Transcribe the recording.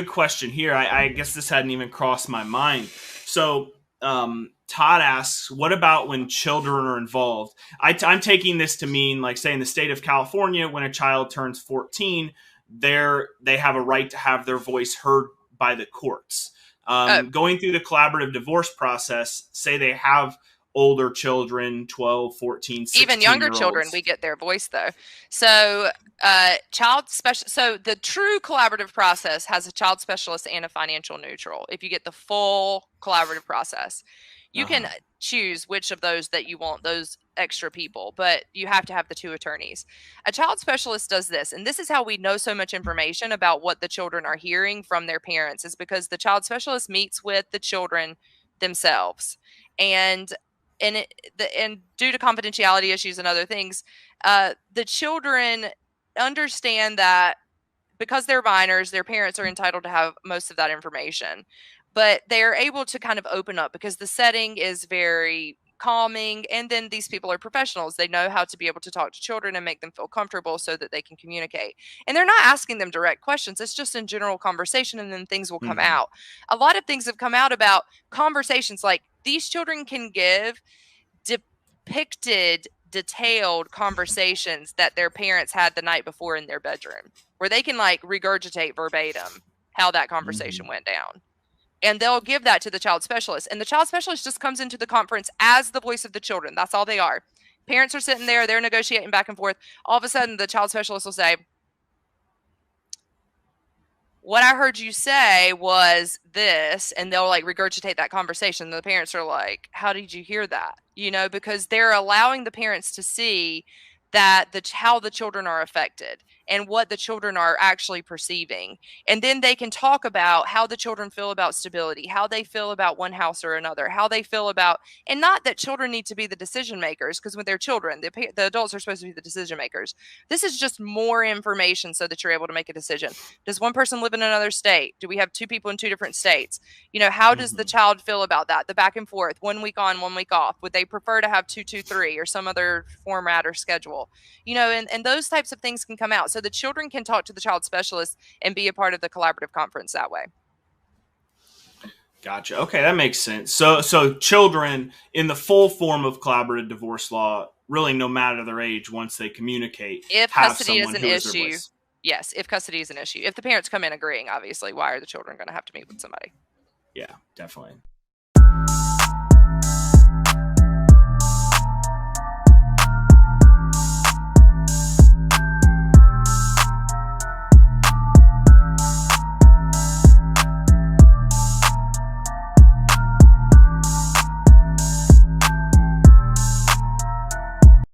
good question here. I guess this hadn't even crossed my mind. So Todd asks, what about when children are involved? I'm taking this to mean, like, say in the state of California, when a child turns 14, they have a right to have their voice heard by the courts. Going through the collaborative divorce process, say they have older children, 12, 14, 16 even younger year olds. children, we get their voice though. So so the true collaborative process has a child specialist and a financial neutral. If you get the full collaborative process, you can choose which of those that you want, those extra people, but you have to have the two attorneys. A child specialist does this, and this is how we know so much information about what the children are hearing from their parents, is because the child specialist meets with the children themselves. And due to confidentiality issues and other things, the children understand that because they're minors, their parents are entitled to have most of that information. But they're able to kind of open up because the setting is very calming. And then these people are professionals. They know how to be able to talk to children and make them feel comfortable so that they can communicate. And they're not asking them direct questions. It's just in general conversation, and then things will come out. A lot of things have come out about conversations like these children can give depicted, detailed conversations that their parents had the night before in their bedroom, where they can like regurgitate verbatim how that conversation went down. And they'll give that to the child specialist. And the child specialist just comes into the conference as the voice of the children. That's all they are. Parents are sitting there, they're negotiating back and forth. All of a sudden, the child specialist will say, what I heard you say was this, and they'll like regurgitate that conversation. The parents are like, how did you hear that? You know, because they're allowing the parents to see that how the children are affected and what the children are actually perceiving. And then they can talk about how the children feel about stability, how they feel about one house or another, how they feel about, and not that children need to be the decision makers, because when they're children, the adults are supposed to be the decision makers. This is just more information so that you're able to make a decision. Does one person live in another state? Do we have two people in two different states? You know, how does the child feel about that? The back and forth, 1 week on, 1 week off. Would they prefer to have 2-2-3 or some other format or schedule? You know, and those types of things can come out. So the children can talk to the child specialist and be a part of the collaborative conference that way. Gotcha. Okay, that makes sense. So children in the full form of collaborative divorce law, really no matter their age, once they communicate, if have custody is someone an who is their issue, voice. yes, if custody is an issue. If the parents come in agreeing, obviously, why are the children going to have to meet with somebody? Yeah, definitely.